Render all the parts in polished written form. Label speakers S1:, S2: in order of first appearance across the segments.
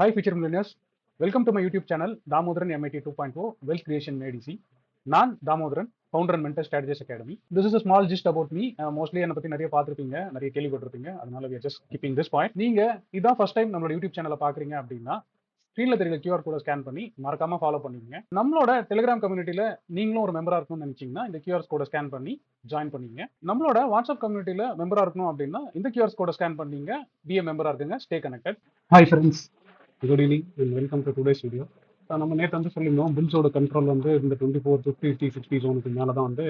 S1: Hi, future millionaires. Welcome to my YouTube channel, Damodaran MIT 2.0 Wealth Creation ADC. நான் Damodaran, founder and mentor strategies academy. This is a small gist about me. Mostly என்னை பற்றி நிறைய பார்த்துருப்பீங்க, நிறைய கேள்விப்பட்டிருப்பீங்க. அதனால we are just keeping this point. நீங்க இதான் ஃபர்ஸ்ட் டைம் நம்மளோட யூடியூப் சேனலை பார்க்குறீங்க அப்படின்னா ஸ்க்ரீனில் தெரியல QR கோடை ஸ்கேன் பண்ணி மறக்காம ஃபாலோ பண்ணிக்கங்க. நம்மளோட டெலிகிராம் கம்யூனிட்டியில் நீங்களும் ஒரு மெம்பராக இருக்கணும்னு நினைச்சீங்கன்னா இந்த QR கோடை ஸ்கேன் பண்ணி ஜாயின் பண்ணிங்க. நம்மளோட வாட்ஸ்அப் கம்யூனிட்டியில் மெம்பராக இருக்கணும் அப்படின்னா இந்த QR கோடை ஸ்கேன் பண்ணீங்க, பிஏ மெம்பராக இருக்குங்க, stay connected. Hi friends, good evening and welcome to today's video. நம்ம நேற்று வந்து சொல்லியிருந்தோம், புல்ஸோட கண்ட்ரோல் வந்து இந்த 24, 50, 60 ஜோனுக்கு மேலே தான் வந்து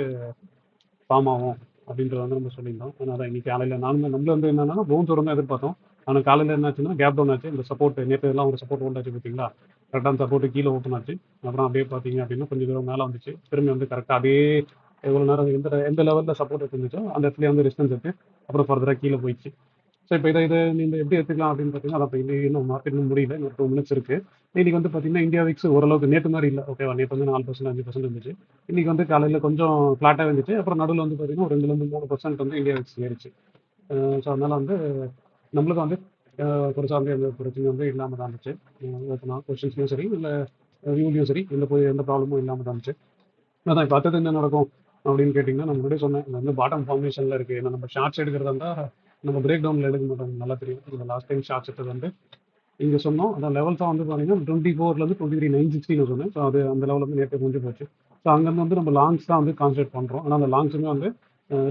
S1: ஃபார்ம் ஆகும் அப்படின்றத வந்து நம்ம சொல்லியிருந்தோம். அதனால் இன்னைக்கு காலையில் நம்மள வந்து என்னன்னா பவுன்ஸோட தான் எதிர்பார்த்தோம். ஆனால் காலையில் என்னாச்சுன்னா கேப் டவுன் ஆச்சு. இந்த சப்போர்ட் நேற்று எல்லாம் ஒரு சப்போர்ட் ஓட்டாச்சு பார்த்தீங்களா, கரெக்டான சப்போர்ட்டு கீழே ஓப்பன் ஆச்சு. அப்புறம் அப்படியே பார்த்தீங்க அப்படின்னா கொஞ்சம் தூரம் மேலே வந்துச்சு, திரும்பி வந்து கரெக்டாக அதே எவ்வளோ நேரம் எந்த லெவலில் சப்போர்ட் இருந்துச்சோ அந்த இடத்துல வந்து ரெஸ்டன்ஸ் எடுத்து அப்புறம் ஃபர்தராக கீழே போயிடுச்சு. ஸோ இப்போ இதை நீங்கள் எப்படி எடுத்துக்கலாம் அப்படின்னு பார்த்தீங்கன்னா, அதை இப்போ இன்னும் மார்க்கெட் இன்னும் முடியல, இன்னும் 2 மினிட்ஸ் இருக்குது. இன்றைக்கி வந்து பார்த்தீங்கன்னா இந்தியா விக்ஸ் ஓரளவுக்கு நேற்று மாதிரி இல்லை, ஓகேவா. நேற்று வந்து 4%, 5% இருந்துச்சு. இன்றைக்கி வந்து காலையில் கொஞ்சம் ஃப்ளாட்டாக இருந்துச்சு. அப்புறம் நடுவில் வந்து பார்த்தீங்கன்னா 2லேருந்து 3% வந்து இந்தியா விக்ஸ் ஏறிச்சு. ஸோ அதனால் வந்து நம்மளுக்கு வந்து பெருசாக வந்து எந்த பிரச்சனையும் வந்து இல்லாமல் தான் இருந்துச்சு. ஓப்பனாக கொஸ்டின்ஸ்லையும் சரி, இல்லை வியூலையும் சரி, எந்த ப்ராப்ளமும் இல்லாமல் தான் இருந்துச்சு. அதான் இப்போ அடுத்தது என்ன நடக்கும் அப்படின்னு கேட்டிங்கன்னா, நான் முன்னாடியே சொன்னேன், இது வந்து பாட்டம் ஃபார்மேஷனில் இருக்குது. ஏன்னா நம்ம ஷார்ட்ஸ் எடுக்கிறதா இருந்தால் நம்ம பிரேக் டவுனில் எடுக்க மாட்டோம், நல்லா தெரியும். இந்த லாஸ்ட் டைம் ஷார்ட்ஸ் எடுத்தது வந்து இங்கே சொன்னோம். அதான் லெவல்ஸாக வந்து பார்த்தீங்கன்னா 24லேருந்து 23,960 சொன்னேன். ஸோ அது அந்த லெவலில் வந்து நேற்று முடிஞ்சு போச்சு. ஸோ அங்கேருந்து வந்து நம்ம லாங்ஸ் தான் வந்து கான்சன்ட்ரேட் பண்ணுறோம். ஆனால் அந்த லாங்ஸுமே வந்து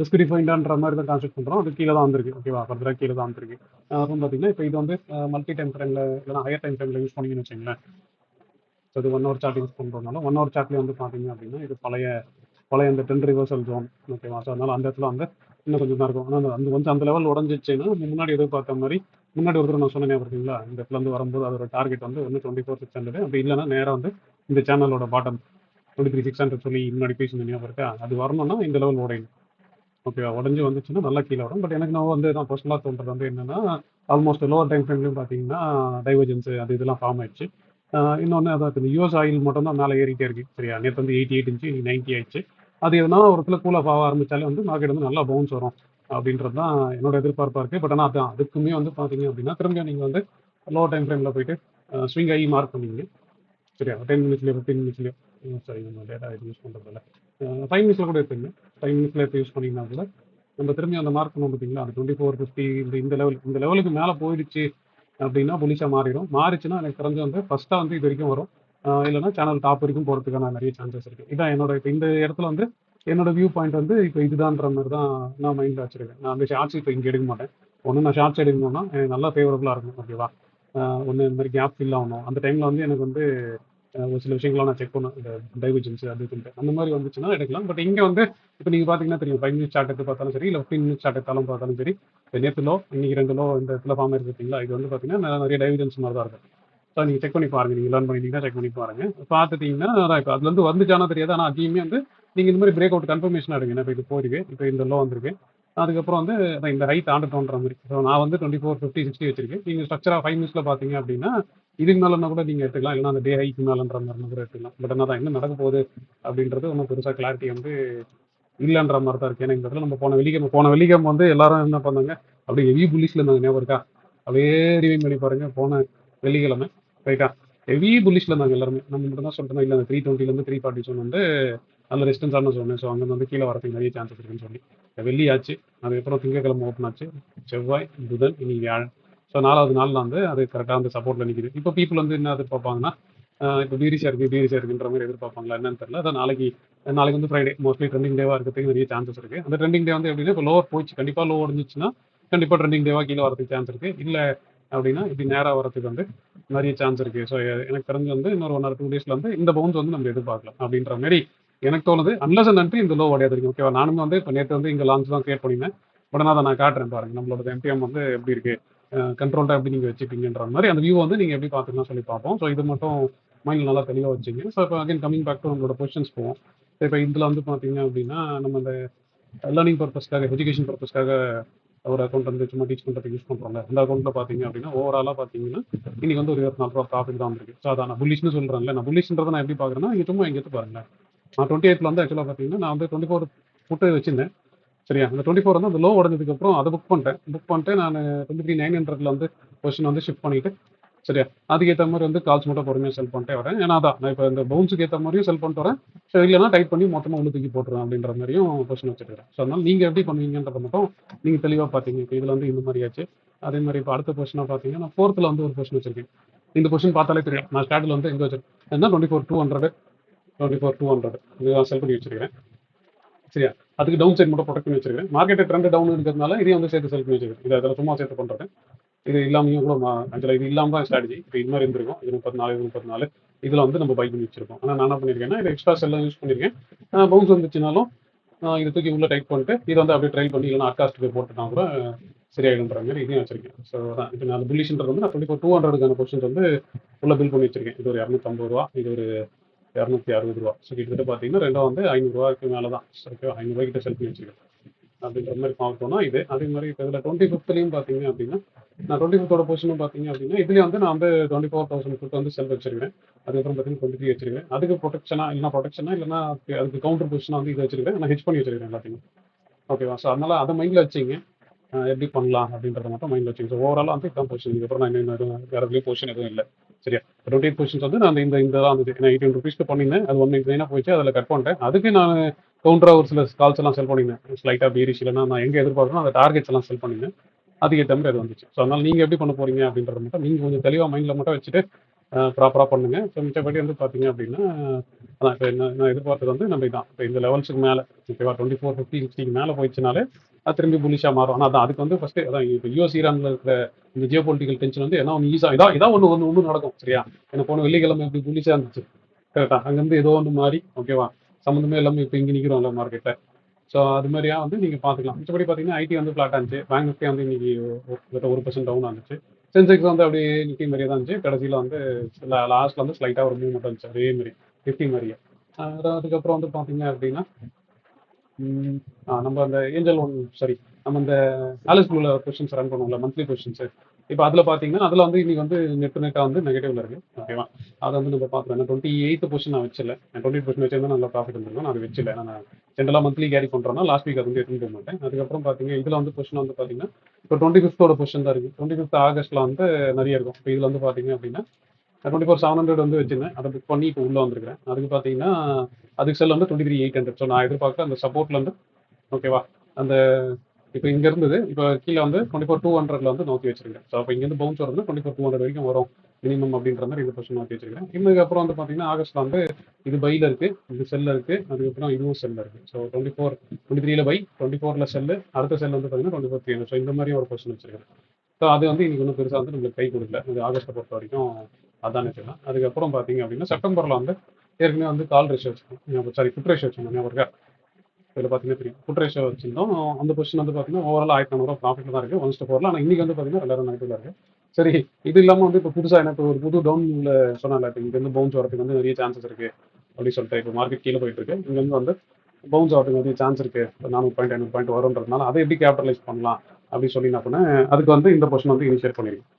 S1: ரிஸ்க் டிஃபைன்டான்ற மாதிரி தான் கான்சன்ட்ரேட் பண்ணுறோம். அது கீழே தான் வந்திருக்கு, ஓகேவா. ஃபர்தராக கீழே தான் வந்திருக்கு. அப்புறம் பார்த்தீங்கன்னா இப்போ இது வந்து மல்டி டைம் ஃப்ரேமில் இல்லைனா ஹையர் டைம் ஃப்ரேமில் யூஸ் பண்ணிங்கன்னு வச்சுங்களேன். ஸோ அது 1 ஹவர் சார்ட் யூஸ் பண்ணுறதுனால 1 ஹவர் சார்ட்லேயே வந்து பார்த்தீங்க அப்படின்னா இது பழைய இந்த 10 ரிவர்சல் ஜோன், ஓகேவா. ஸோ அதனால் அந்த இடத்துல வந்து இன்னும் கொஞ்சம் தான் இருக்கும். ஆனால் அந்த வந்து அந்த லெவல் உடஞ்சிச்சுன்னா முன்னாடி எதிர்பார்த்த மாதிரி, முன்னாடி ஒரு தடவை நான் சொன்னேன் பார்த்தீங்களா, இந்த இடத்துல வந்து வரும்போது அதோட டார்கெட் வந்து 24,600. அப்படி இல்லைன்னா நேராக வந்து இந்த சேனலோட பாட்டம் 23,600 சொல்லி முன்னாடி பேசி ஞாபகம் இருக்கா, அது வரணும்னா இந்த லெவல் உடையணும், ஓகேவா. உடஞ்சி வந்துச்சுன்னா நல்லா கீழே வரும். பட் எனக்கு நான் பர்சனலாக தோன்றது வந்து என்னன்னா, ஆல்மோஸ்ட் லோவர் டைம் ஃப்ரேம்லையும் பார்த்தீங்கன்னா டைவர்ஜென்ஸ் அது இதெல்லாம் ஃபார்ம் ஆயிடுச்சு. இன்னொன்று அதான் இந்த யூஎஸ் ஆயில் மட்டும் தான் மேலே ஏறிட்டே இருக்கு, சரியா. நேற்று வந்து 88 இருந்துச்சு, இன்னைக்கு 90 ஆயிடுச்சு. அது எதனா ஒரு இடத்துல கூலாக ஆக ஆரம்பிச்சாலே வந்து மார்க்கெட் வந்து நல்லா பவுன்ஸ் வரும் அப்படின்றது தான் என்னோட எதிர்பார்ப்பாக இருக்குது. பட் ஆனால் அதான் அதுக்குமே வந்து பார்த்தீங்க அப்படின்னா திரும்பியும் நீங்கள் வந்து லோவர் டைம் ஃப்ரேமில் போயிட்டு ஸ்விங் ஆகி மார்க் பண்ணீங்க, சரியா. 10 மினிட்ஸ்லேயோ 15 மினிட்ஸ்லேயோ, சரி நம்ம டேட்டா இது யூஸ் பண்ணுறதில்ல, 5 மினிட்ஸில் கூட எடுத்துங்க. 5 மினிட்ஸில் எடுத்து யூஸ் பண்ணிங்கன்னா கூட நம்ம திரும்பி அந்த மார்க் பண்ணோம் பார்த்தீங்களா, அந்த 2450 இந்த லெவலுக்கு மேலே போயிடுச்சு அப்படின்னா புலிஷாக மாறிச்சுன்னா எனக்கு தெரிஞ்சு வந்து ஃபஸ்ட்டாக வந்து இது வரைக்கும் வரும். இல்லைன்னா சேனல் டாப் வரைக்கும் போகிறதுக்கான நிறைய சான்சஸ் இருக்குது. இதான் என்னோட இப்போ இந்த இடத்துல வந்து என்னோட வியூ பாயிண்ட் வந்து இப்போ இதுதான்ற மாதிரி தான் நான் மைண்டில் வச்சுருக்கேன். நான் அந்த ஷார்ட்ஸ் இப்போ இங்கே எடுக்க மாட்டேன். ஒன்று நான் ஷார்ட்ஸ் எடுக்கணும்னா எனக்கு நல்லா ஃபேவரபுளாக இருக்கும், ஓகேவா. ஒன்று இந்த மாதிரி கேப் ஃபில் ஆகணும். அந்த டைமில் வந்து எனக்கு வந்து ஒரு சில விஷயங்கள்லாம் நான் செக் பண்ணேன், இந்த டைவர்ஜென்ஸ் அது இதுன்ட்டு. அந்த மாதிரி வந்துச்சுன்னா எடுக்கலாம். பட் இங்கே வந்து இப்போ நீங்கள் பார்த்தீங்கன்னா தெரியும், 5 மினிட்ஸ் சார்ட் எடுத்து பார்த்தாலும் சரி, இல்லை 15 மினிட்ஸ் சார்ட் எடுத்தாலும் பார்த்தாலும் சரி, இப்போ நேற்று லோ, இன்னைக்கு 2 லோ இந்த இடத்துல ஃபார்ம் ஆயிருக்கு பார்த்தீங்களா. இது வந்து பார்த்தீங்கன்னா நிறைய டைவர்ஜென்ஸ் மாதிரி தான் இருக்கும். ஸோ நீங்கள் செக் பண்ணி பாருங்கள், நீங்கள் லேர்ன் பண்ணிட்டீங்கன்னா செக் பண்ணி பாருங்கள். பார்த்துட்டீங்கன்னா அதான் இப்போ அதுலேருந்து வந்துச்சானா தெரியாது. ஆனால் அதையுமே வந்து நீங்கள் இந்த மாதிரி பிரேக் அவுட் கன்ஃபர்மேஷன் எடுங்க. இப்போ இது போயிருக்கு, இப்போ இந்த லோ வந்திருக்கு. அதுக்கப்புறம் வந்து இந்த ஹை தாண்டட்டோன்ற மாதிரி. ஸோ நான் வந்து 24, 50, 60 வச்சிருக்கேன். நீங்கள் ஸ்ட்ரக்சராக 5 மினிட்ஸில் பார்த்தீங்க அப்படின்னா இதுக்கு மேலேனா கூட நீங்கள் எடுத்துக்கலாம், இல்லைனா அந்த டே ஹைக்கு மேலேன்ற மாதிரி கூட எடுத்துக்கலாம். பட் என்ன தான் என்ன நடக்க போகுது அப்படின்றது ஒன்றும் பெருசாக கிளாரிட்டி வந்து இல்லைன்ற மாதிரி தான் இருக்குது. ஏன்னா இந்த இடத்துல நம்ம போன வெள்ளிக்கிழமை வந்து எல்லாரும் என்ன பண்ணாங்க, அப்படியே ஹெவி புல்லிஷில் இருந்தாங்க, ஞாபகம் இருக்கா. அப்படியே ரிவைன் பண்ணி பாருங்க, போன வெள்ளிக்கிழமை ரைட்டா ஹெவி புல்லிஷில் இருந்தாங்க எல்லாருமே. நம்ம மட்டும் தான் சொல்லிட்டு இல்லை, அந்த 320லேருந்து 340 வந்து நல்ல ரெஸ்டன்ஸ் ஆன சொன்னேன். ஸோ அங்கே வந்து கீழே வரதுக்கு நிறைய சான்சஸ் இருக்குன்னு சொல்லி வெள்ளி ஆச்சு. அதுக்கப்புறம் திங்கக்கிழமை ஓப்பன் ஆச்சு, செவ்வாய், புதன், இன்னைக்கு வியாழன். ஸோ 4வது நாளில் வந்து அது கரெக்டாக அந்த சப்போர்ட்டில் நிற்கிது. இப்போ பீப்புள் வந்து என்ன எதிர்பார்ப்பாங்கன்னா, இப்போ பீரிஷா இருக்குன்ற மாதிரி எதிர்பார்ப்பாங்களா என்னன்னு தெரியல. அதான் நாளைக்கு வந்து ஃப்ரைடே, மோஸ்ட்லி ட்ரெண்டிங் டேவாக இருக்கிறதுக்கு நிறைய சான்சஸ் இருக்குது. அந்த ட்ரெண்டிங் டே வந்து எப்படின்னா இப்போ லோவர் போயிடுச்சு, கண்டிப்பாக லோ உடஞ்சிச்சுன்னா கண்டிப்பாக ட்ரெண்டிங் டேவாக கீழே வரதுக்கு சான்ஸ் இருக்குது. இல்லை அப்படின்னா இப்படி நேராக வரதுக்கு வந்து நிறைய சான்ஸ் இருக்குது. ஸோ எனக்கு தெரிஞ்சு வந்து இன்னொரு 1 or 2 டேஸில் வந்து இந்த பவுன்ஸ் வந்து நம்ம எதிர்பார்க்கலாம் அப்படின்ற மாதிரி எனக்கு தோணுது. அன்லஸ் அண்ட் அன்டில் இந்த லோ உடையாதுங்க, ஓகேவா. நானும் வந்து இப்போ நேற்று வந்து இங்கே லான்ச் தான் கிரியேட் பண்ணினேன். பட் அதை நான் காட்டுறேன் பாருங்க, நம்மளோட எம்டிஎம் வந்து எப்படி இருக்கு, கண்ட்ரோல்டாக எப்படி நீங்கள் வச்சுப்பீங்கன்ற மாதிரி அந்த வியூ வந்து நீங்கள் எப்படி பார்த்துக்கலாம் சொல்லி பார்ப்போம். ஸோ இது மட்டும் மைண்டில் நல்லா தெளிவாக வச்சுங்க. ஸோ இப்போ அகைன் கமிங் பேக் டு நம்மளோட கொஸ்டின்ஸ் போவோம். இப்போ இதில் வந்து பார்த்தீங்க அப்படின்னா நம்ம இந்த லேர்னிங் பர்பஸ்க்காக, எஜுகேஷன் பர்பஸ்க்காக ஒரு அக்கௌண்ட் வந்து சும்மா டீச் பண்ணுறதுக்கு யூஸ் பண்ணுறோம்ல. அந்த அக்கௌண்ட்டில் பார்த்தீங்க அப்படின்னா ஓவராலாக பார்த்தீங்கன்னா இன்னைக்கு வந்து ஒரு 24 ரூபா ப்ராஃபிட் தான் வந்துருக்கு. ஸோ அதான் நான் புல்லிஷ்னு சொல்கிறேன்ல. நான் புல்லிஷ்ன்றதை நான் எப்படி பார்க்குறேன்னா, நீங்கள் சும்மா இங்கே எடுத்து பாருங்களேன். நான் 28ல வந்து ஆக்சுவலாக பார்த்தீங்கன்னா நான் வந்து 24 புட்டு வச்சிருந்தேன், சரியா. அந்த 24 வந்து அந்த லோ உடஞ்சதுக்கப்புறம் அதை புக் பண்ணிட்டேன் நான் 23,900ல வந்து பொசிஷன் வந்து ஷிஃப்ட் பண்ணிட்டு சரியா? அதுக்கேத்த மாரி வந்து கால்ஸ் மட்டும் பொறுமையா செல் பண்ணிட்டே வரேன். ஏன்னா அதான் நான் இப்ப இந்த பவுன்ஸுக்கு ஏத்த மாரியும் செல் பண்ணிட்டு வரேன். ஸோ இல்லன்னா டைட் பண்ணி மொத்தமா உள்ள தூக்கி போட்டுருவேன் அப்படின்ற மாரியும் பொசிஷன் வச்சிருக்கிறேன். ஸோ அதனால நீங்க எப்படி பண்ணுவீங்கன்றத மட்டும் நீங்க தெளிவா பார்த்தீங்க. இப்ப இதுல வந்து இந்த மாரி ஆச்சு. அதே மாரி இப்ப அடுத்த பொசிஷனா பார்த்தீங்கன்னா, நான் 4த்ல வந்து ஒரு பொசிஷன் வச்சிருக்கேன். இந்த பொசிஷன் பார்த்தாலே தெரியும். நான் ஸ்டாட்டில வந்து எங்க வச்சிருக்கேன்னா 24,200 24,200 இதுதான் செல் பண்ணி வச்சிருக்கிறேன். சரியா? அதுக்கு டவுன் சைட் மட்டும் ப்ரொடெக்ட் பண்ணி வச்சிருக்கேன். மார்க்கெட் ட்ரெண்ட் டவுன் இருக்கிறதுனால இதையும் வந்து சேர்த்து செல் பண்ணி வச்சிருக்கேன். இத அதில சும்மா சேர்த்து பண்றது. இது இல்லாமயும் கூட ஆக்சுவலா இது இல்லாம தான் ஸ்ட்ராட்டஜி. இப்ப இது மாரி இருந்திருக்கும். இது 34, இது 34 இதுல வந்து நம்ம பை பண்ணி வச்சிருக்கோம். ஆனா நான் என்ன பண்ணியிருக்கேன்னா, இத எக்ஸ்ட்ரா செல்லாம் யூஸ் பண்ணியிருக்கேன். பவுன்ஸ் வந்துச்சுனாலும் இத தூக்கி உள்ள டைட் பண்ணிட்டு, இத வந்து அப்படியே ட்ரைல் பண்ணி இல்லன்னா அட்காஸ்ட்க்கு போட்டுட்டா கூட சரியாயிடும்ன்ற மாரி இதையும் வச்சிருக்கேன். ஸோ அதான் இப்ப நான் புல்லிஷ்ன்றது வந்து நான் 24,200க்கான பொசிஷன்ஸ் வந்து உள்ள பில்ட் பண்ணி வச்சிருக்கேன். இது ஒரு ரூ. 250 இது ஒரு ரூ. 260. ஸோ கிட்டத்தட்ட பார்த்தீங்கன்னா, ரெண்டும் வந்து ரூ. 500க்கு மேல தான். ஓகேவா? ரூ. 500 கிட்ட செல் பண்ணி வச்சிருக்கேன். அப்படின்ற மாதிரி பார்த்தோம்னா இது. அதே மாதிரி இப்போ இதில் 25த்லையும் பார்த்தீங்க அப்படின்னா, நான் 25த்தோட பொசிஷனும் பார்த்தீங்க அப்படின்னா, இதுலேயும் வந்து நான் வந்து 24,000 ஃபிட் வந்து செல் வச்சிருக்கேன். அதுக்கப்புறம் பார்த்தீங்கன்னா 23 வச்சிருக்கேன். அதுக்கு ப்ரொடெக்ஷனா இல்லைன்னா அதுக்கு கவுண்டர் பொசிஷனா வந்து இது வச்சிருக்கேன். நான் ஹெச் பண்ணி வச்சிருக்கேன் எல்லாத்தையும். ஓகேவா? ஸோ அதனால அதை மைண்டில் வச்சிங்க. எப்படி பண்ணலாம் அப்படின்றத மட்டும் மைண்டில் வச்சுங்க. ஸோ ஓவராலாக வந்து இதான் பொசிஷன். இதுக்கப்புறம் நான் இன்னும் எதுவும் வேறு எதுலேயும் பொசிஷன் எதுவும் இல்லை. சரியா? 28 பொசிஷன்ஸ் வந்து நான் இந்த தான் வந்துச்சு. நான் 18 ருபீஸ்க்கு பண்ணியிருந்தேன். அது 199 போயிடுச்சு. அதில் கட் பண்ணிட்டேன். அதுக்கு நான் கவுண்டராக ஒரு சில கால்ஸ் எல்லாம் செல் பண்ணியிருந்தேன். ஸ்லைட்டாக பீரிஷ் இல்லைன்னா நான் எங்கே எதிர்பார்க்கணும் அந்த டார்கெட்ஸ் எல்லாம் செல் பண்ணியிருந்தேன். அதுக்கேற்ற மாதிரி அது வந்துச்சு. ஸோ அதனால நீங்கள் எப்படி பண்ண போறீங்க அப்படின்றத மட்டும் நீங்கள் கொஞ்சம் தெளிவாக மைண்டில் மட்டும் வச்சுட்டு ப்ராப்பராக பண்ணுங்க. ஸோ மிச்சப்படி வந்து பார்த்தீங்க அப்படின்னா, அதான் இப்போ நான் எதிர்பார்த்தது வந்து நம்ம இதான். இப்போ இந்த லெவல்ஸுக்கு மேலே ஓகேவா 24, 50, 60க்கு மேலே போயிடுச்சுனாலே அது திரும்பி புல்லிஷாக மாறும். ஆனால் அதான் அதுக்கு வந்து ஃபஸ்ட்டு அதான் இப்போ யூஎஸ் ஈரானில் இருக்கிற இந்த ஜியோ பொலிட்டிக்கல் டென்ஷன் வந்து ஏன்னா ஒன்று இதான் ஒன்று நடக்கும். சரியா? எனக்கு போன வெள்ளிக்கிழமை எப்படி புல்லிஷாக இருந்துச்சு கரெக்டாக அங்கேருந்து ஏதோ ஒன்று மாறி ஓகேவா சம்மந்தமே எல்லாமே இப்போ இங்கே நிற்கிறோம்ல மார்க்கெட்டில். ஸோ அது மாதிரியா வந்து நீங்கள் பார்த்துக்கலாம். மிச்சப்படி பார்த்தீங்கன்னா ஐடி வந்து ஃப்ளாட் ஆச்சு. பேங்க் நிஃப்டி வந்து இன்னைக்கு 1% டவுன் ஆச்சு. சென்செக்ஸ் வந்து அப்படியே நிற்க மாதிரியே தான் இருந்துச்சு. கடைசியில் வந்து லாஸ்ட்டில் வந்து ஸ்லைட்டாக ஒரு மூவ்மெண்ட் வந்துச்சு அதே மாதிரி நிஃப்டி மாதிரியே. அதுக்கப்புறம் வந்து பார்த்தீங்க அப்படின்னா நம்ம அந்த ஏஞ்சல் ஒன் சாரி நம்ம இந்த ஆலிஸ் ப்ளூல கொஸ்டின்ஸ் ரன் பண்ணுவோம்ல மந்த்லி கொஸ்டின்ஸ். இப்போ அதில் பார்த்தீங்கன்னா அதில் வந்து இன்னைக்கு வந்து நெட்டாக வந்து நெகட்டிவ்ல இருக்கு. ஓகேவா? அதை வந்து நம்ம பார்க்கலாம். 28th பொசிஷன் நான் வச்சல. 28 வச்சிருந்தா நல்லா ப்ராஃபிட் இருந்திருக்கும். நான் அதை வச்சல. நான் ஜென்ரலாக மந்த்லி கேரி பண்ணுறேன்னா லாஸ்ட் வீக் அது வந்து எடுத்துட்டு போக மாட்டேன். அதுக்கப்புறம் பார்த்தீங்க இதில் வந்து பொசிஷன் வந்து பார்த்தீங்கன்னா இப்போ 25th பொசிஷன் தான் இருக்கு. 25th ஆகஸ்ட்ல வந்து நிறைய இருக்கும். இப்போ இதில் வந்து பார்த்தீங்க அப்படின்னா 24,700 வந்து வச்சிருந்தேன். அதை புக் பண்ணி இப்போ உள்ள வந்திருக்கிறேன். அதுக்கு பார்த்தீங்கன்னா அதுக்கு செல் வந்து 23,800. ஸோ நான் எதிர்பார்க்குற அந்த சப்போர்ட்ல இருந்து ஓகேவா அந்த இப்போ இங்க இருந்தது இப்போ கீழே வந்து 24,200ல வந்து நோக்கி வச்சிருக்கேன். ஸோ அப்போ இங்கேருந்து பவுன்ஸ் வரது 24,200 வரைக்கும் வரும் மினிமம் அப்படின்ற மாதிரி இந்த பொசிஷன் நோக்கி வச்சிருக்கேன். இதுக்கப்புறம் வந்து பார்த்தீங்கன்னா ஆகஸ்ட்ல வந்து இது பைல இருக்கு, இது செல்ல இருக்கு, அதுக்கப்புறம் இதுவும் செல்ல இருக்கு. ஸோ 23ல பை, 24ல செல்லு, அடுத்த செல் வந்து பார்த்தீங்கன்னா 24,300. ஸோ இந்த மாதிரி ஒரு பொசிஷன் வச்சிருக்கேன். ஸோ அது வந்து இன்னைக்கு ஒன்றும் பெருசாக வந்து நம்மளுக்கு கை கொடுக்கல. இது ஆகஸ்ட்டை பொறுத்த வரைக்கும் அதான் வச்சுக்கலாம். அதுக்கப்புறம் பார்த்தீங்க அப்படின்னா செப்டம்பரில் வந்து ஏற்கனவே வந்து கால் ரேஷியோ வச்சுக்கோங்க சாரி புட் ரேஷியோ வச்சுக்கோங்க ஒரு இதில் பார்த்தீங்கன்னா தெரியும் புட் ரேஷியோ வச்சிருந்தோம். அந்த பொசிஷன் வந்து பார்த்தீங்கன்னா ஓவரால் 1,400 ப்ராஃபிட்டில் தான் இருக்குது 1:4. ஆனால் இன்னைக்கு வந்து பார்த்தீங்கன்னா 2,000 நெகட்டிவ்ல இருக்குது. சரி இது இல்லாமல் வந்து இப்போ புதுசாக எனக்கு ஒரு புது டவுன்ல சொன்னால இப்போ இங்கேருந்து பவுன்ஸ் வரதுக்கு வந்து நிறைய சான்சஸ் இருக்குது அப்படின்னு சொல்லிட்டு இப்போ மார்க்கெட் கீழே போயிட்டு இருக்கு. இங்கேருந்து வந்து பவுன்ஸ் ஆகிறதுக்கு நிறைய சான்ஸ் இருக்கு 400 பாயிண்ட் 500 பாயிண்ட் வரும்ன்றதுனால அதை எப்படி கேபிட்டலைஸ் பண்ணலாம் அப்படின்னு சொல்லி நான் பண்ணேன். அதுக்கு வந்து இந்த பொசிஷன் வந்து இனிஷியேட் பண்ணிருக்கேன்.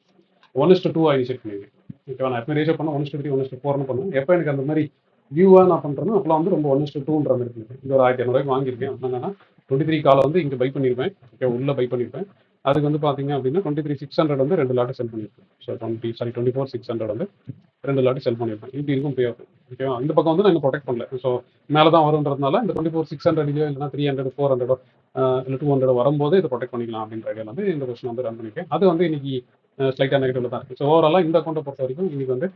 S1: 1:2 இனிஷியேட் பண்ணிருக்கேன். ஓகேவா? நான் எப்போ ரேஷியோ பண்ண 1:3 1:4 பண்ணுவேன். எப்போ எனக்கு அந்த மாதிரி வியூவா நான் பண்றேன்னா அப்பெல்லாம் வந்து ரொம்ப 1:2ன்ற மாதிரி இருக்கு. இது ஒரு 1,500 வாங்கியிருக்கேன். என்னன்னா 23 காலை வந்து இங்க பை பண்ணிருப்பேன். ஓகே உள்ள பை பண்ணிருப்பேன். அதுக்கு வந்து பாத்தீங்க அப்படின்னா 23,600 வந்து 2 லாட் செல் பண்ணிருப்பேன். ஸோ 24,600 வந்து 2 லாட் செல் பண்ணிருப்பேன். இப்படி இருக்கும் பே ஆஃப். ஓகேவா? இந்த பக்கம் வந்து நான் இன்னும் ப்ரொடெக்ட் பண்ணல. ஸோ மேலே தான் வரும்ன்றதுனால இந்த 24,600 இல்லைன்னா 300 400 இல்லை 200 வரும்போது இதை ப்ரொடெக்ட் பண்ணிக்கலாம் அப்படின்ற ஐடியா வந்து இந்த கொஸ்டின் வந்து ரன் பண்ணிருக்கேன். அது வந்து இன்னைக்கு ஸ்லைட்டா நெகட்டிவ்ல தான் இருக்கு. ஸோ ஓவராலா இந்த அக்கௌண்ட்டை பொறுத்த வரைக்கும் இன்னைக்கு வந்து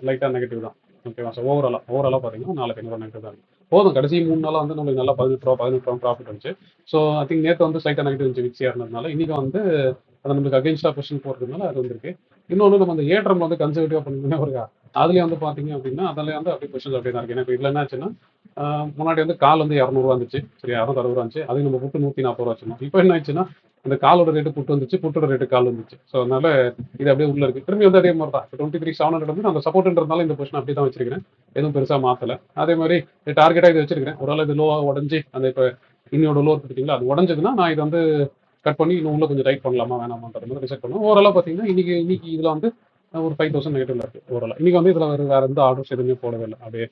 S1: லைட்டா நெகட்டிவ் தான். ஓகேவா? ஸோ ஓவராலா பார்த்தீங்கன்னா 4,500 நெகட்டிவ் தான் இருக்கு. போதும் கடைசி 3 நாளா வந்து நம்மளுக்கு நல்லா 18 ரூபா ப்ராஃபிட் வந்துச்சு. ஸோ ஐ திங்க் நேற்று வந்து ஸ்லைட்டா நெகட்டிவ் இருந்துச்சு விக்ஸியா இருந்ததுனால இன்னைக்கு வந்து அது நம்மளுக்கு அகேன்ஸ்டா பொசிஷன் போகிறதுனால அது வந்திருக்கு. இன்னொன்று நம்ம அந்த ஏற்றம் வந்து கன்சர்வேட்டிவா பண்ணிங்கன்னா ஒரு அதுலேயே வந்து பார்த்தீங்க அப்படின்னா அதில் வந்து அப்படியே பொசிஷன் அப்படியே தான் இருக்கு. எனக்கு இதில் என்ன ஆச்சுன்னா முன்னாடி வந்து கால் வந்து 200 வந்துச்சு. சரி 260 வந்துச்சு. அது நம்ம புட்டு 140 வச்சிருந்தோம். இப்போ என்ன ஆச்சுன்னா அந்த காலோட ரேட்டு புட்டு வந்துச்சு, புட்டோட ரேட்டு கால் வந்துச்சு. ஸோ அதனால இது அப்படியே உள்ள இருக்கு. திரும்பி வந்து அதே மாதிரி தான் 23,700 வந்து அந்த சப்போர்ட்ன்றதுனால இந்த பொசிஷன் அப்படி தான் வச்சிருக்கிறேன். எதுவும் பெருசா மாத்தல. அதே மாதிரி டார்கெட்டா இது வச்சிருக்கிறேன். ஒருவேளை இது லோவா உடஞ்சி அந்த இப்போ இன்னோட லோ பார்த்தீங்களா அது உடஞ்சதுன்னா நான் இது வந்து கட் பண்ணி இன்னும் உள்ள கொஞ்சம் டைட் பண்ணலாமா வேணாமான்ற மாதிரி டிசைட் பண்ணுவோம். ஓவராலாக பார்த்தீங்கன்னா இன்னைக்கு இதுல வந்து ஒரு 5,000 நெகட்டிவ்ல இருக்கு ஓவரால். இன்னைக்கு வந்து இதுல வேற எந்த ஆர்டர்ஸ் எதுவுமே போடவே இல்லை. அப்படியே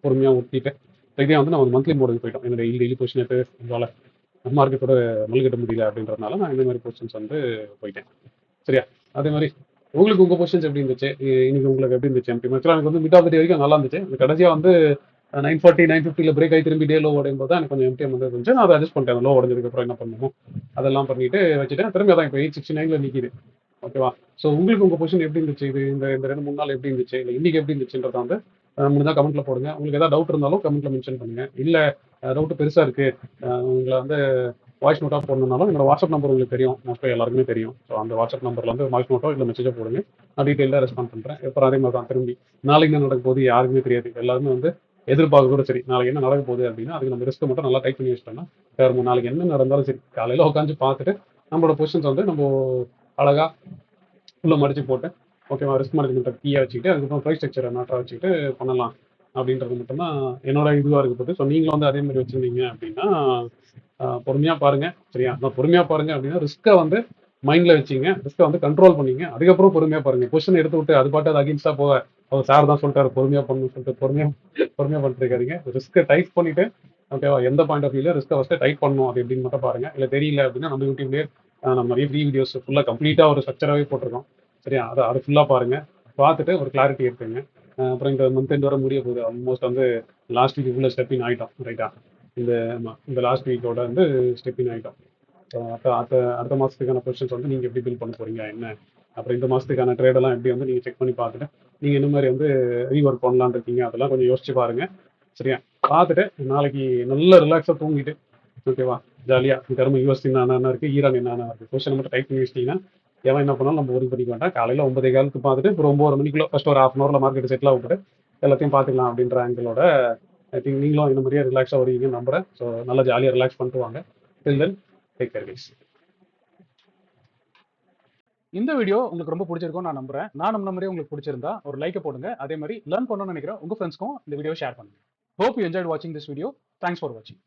S1: பொறுமையா ஊற்றிட்டு இதே வந்து நம்ம மந்த்லி மோடுக்கு போயிட்டோம். என்னோட டெய்லி பொசிஷன் எடுத்து மார்க்கெட்டோட மல்கட்ட முடியல அப்படின்றதுனால நான் இந்த மாதிரி பொசிஷன்ஸ் வந்து போயிட்டேன். சரியா? அதே மாதிரி உங்களுக்கு உங்க பொசிஷன்ஸ் எப்படி இருந்துச்சு? இன்னைக்கு உங்களுக்கு எப்படி இருந்துச்சு எம்டி? ஆக்சுவலா எனக்கு வந்து மிட் ஆஃப் த டே வரைக்கும் நல்லா இருந்துச்சு. கடைசியா வந்து 9:40, 9:50ல பிரேக் ஆகி திரும்பி டே லோ உடையும் போது தான் எனக்கு கொஞ்சம் எம்டிஎம் வந்து இருந்துச்சு. நான் அதை அட்ஜஸ்ட் பண்ணிட்டேன். லோ உடஞ்சதுக்கு அப்புறம் என்ன பண்ணணுமோ அதெல்லாம் பண்ணிட்டு வச்சுட்டேன். திரும்பி அதான் இப்போ 869ல நிக்குது. ஓகேவா? ஸோ உங்களுக்கு உங்க பொசிஷன் எப்படி இருந்துச்சு? இது இந்த இந்த 2, 3 நாள் எப்படி இருந்துச்சு? இல்லை இன்னைக்கு எப்படி இருந்துச்சுன்றத வந்து முடிஞ்சா கமெண்ட்ல போடுங்க. உங்களுக்கு ஏதாவது டவுட் இருந்தாலும் கமெண்ட்ல மென்ஷன் பண்ணுங்க. இல்ல டவுட் பெருசா இருக்கு, உங்களை வந்து வாய்ஸ் நோட்டா போடணும்னாலும் என்னோட வாட்ஸ்அப் நம்பர் உங்களுக்கு தெரியும், மோஸ்ட்லி எல்லாருக்குமே தெரியும். ஸோ அந்த வாட்ஸ்அப் நம்பர்ல வந்து வாய்ஸ் நோட்டோ இல்லை மெசேஜோ போடுங்க. நான் டீட்டெயிலாக ரெஸ்பாண்ட் பண்றேன். எப்போ அதே மாதிரி தான் திரும்பி நாளைக்கு என்ன நடக்க போகுது யாருக்குமே தெரியாது. எல்லாருமே வந்து எதிர்பார்க்க கூட சரி நாளைக்கு என்ன நடக்க போகுது அப்படின்னா அதுக்கு நம்ம ரிஸ்க் மட்டும் நல்லா டைப் பண்ணி வச்சிட்டோம்னா நாளைக்கு என்ன நடந்தாலும் சரி காலையில உட்காந்து பார்த்துட்டு நம்மளோட பொசிஷன்ஸ் வந்து நம்ம அழகா உள்ள மடிச்சு போட்டு ஓகேவா ரிஸ்க் மேனேஜ்மெண்ட் கீயா வச்சுக்கிட்டு அதுக்கப்புறம் ப்ரைஸ் ஸ்ட்ரக்சரை மேட்டராக வச்சுக்கிட்டு பண்ணலாம் அப்படின்றது மட்டும்தான் என்னோட இதுவாக இருக்க போகுது. ஸோ நீங்களும் வந்து அதே மாதிரி வச்சுருந்தீங்க அப்படின்னா பொறுமையாக பாருங்க. சரியா? நான் பொறுமையாக பாருங்க அப்படின்னா ரிஸ்க்கை வந்து மைண்டில் வச்சிங்க, ரிஸ்க்கை வந்து கண்ட்ரோல் பண்ணிங்க, அதுக்கப்புறம் பொறுமையாக பாருங்க. கொஸ்டின் எடுத்து விட்டு அது பாட்டு அது அகின்ஸ்டாக போக அவர் சார் தான் சொல்லிட்டாரு பொறுமையாக பண்ணணும்னு சொல்லிட்டு பொறுமையாக பண்ணிட்டு இருக்காதீங்க. ரிஸ்க்கை டைப் பண்ணிட்டு ஓகேவா எந்த பாயிண்ட் ஆஃப் வியூல ரிஸ்க்கை ஃபஸ்ட்டு டைப் பண்ணணும் அது எப்படின்னு மட்டும் பாருங்க. இல்லை தெரியல அப்படின்னா நம்ம யூடியூப்லேயே நம்ம நிறைய ஃப்ரீ வீடியோஸ் ஃபுல்லாக கம்ப்ளீட்டாக ஒரு ஸ்ட்ரக்சராகவே போட்டிருக்கோம். சரியா? அதை அது ஃபுல்லாக பாருங்க. பார்த்துட்டு ஒரு கிளாரிட்டி இருக்குங்க. அப்புறம் இந்த மந்த் எண்ட் வர முடிய போகுது. ஆல்மோஸ்ட் வந்து லாஸ்ட் வீக் உள்ள ஸ்டெப்பின் ஆகிட்டோம். ரைட்டா? இந்த இந்த லாஸ்ட் வீக்கோட வந்து ஸ்டெப்பின் ஆகிட்டோம். அடுத்த மாதத்துக்கான பொசிஷன்ஸ் வந்து நீங்கள் எப்படி பில் பண்ண போறீங்க என்ன, அப்புறம் இந்த மாதத்துக்கான ட்ரேடெல்லாம் எப்படி வந்து நீங்கள் செக் பண்ணி பார்த்துட்டு நீங்கள் என்ன மாதிரி வந்து ரீஒர்க் பண்ணலான்னு இருக்கீங்க அதெல்லாம் கொஞ்சம் யோசிச்சு பாருங்க. சரியா? பார்த்துட்டு நாளைக்கு நல்ல ரிலாக்ஸாக தூங்கிட்டு ஓகேவா ஜாலியாக கரும்பு யூஎஸ் என்னென்ன இருக்குது ஈரான் என்னென்ன இருக்குது கொஸ்டின் மட்டும் டைப் பண்ணி வச்சிட்டிங்கன்னா எவன் என்ன பண்ணாலும் நம்ம ஒர்க் பண்ணிக்க வேண்டாம். காலையில் 9:15 பார்த்துட்டு அப்புறம் 9 மணிக்குள்ள ஃபர்ஸ்ட் ஒரு ஹாஃப் அன் ஹவரில் மார்க்கெட் செட்டில் ஆகிட்டு எல்லாத்தையும் பார்த்துக்கலாம் அப்படின்ற ஆங்கிளோட ஐ திங்க் நீங்களும் இந்த மாதிரியே ரிலாக்ஸாக வருவீங்கன்னு நம்புறேன். ஸோ நல்லா ஜாலியாக ரிலாக்ஸ் பண்ணிட்டு வாங்க. டில் தென் டேக் கேர் கைஸ். இந்த வீடியோ உங்களுக்கு ரொம்ப பிடிச்சிருக்கும் நான் நம்புறேன். நான் நம்பின மாதிரி உங்களுக்கு பிடிச்சிருந்தா ஒரு லைக்கை போடுங்க. அதே மாதிரி லேர்ன் பண்ணணும்னு நினைக்கிறேன் உங்க ஃப்ரெண்ட்ஸ்க்கும் இந்த வீடியோ ஷேர் பண்ணுங்க. ஹோப் யூ என்ஜாய்ட் வாட்சிங் திஸ் வீடியோ. தேங்க்ஸ் ஃபார் வாட்சிங்.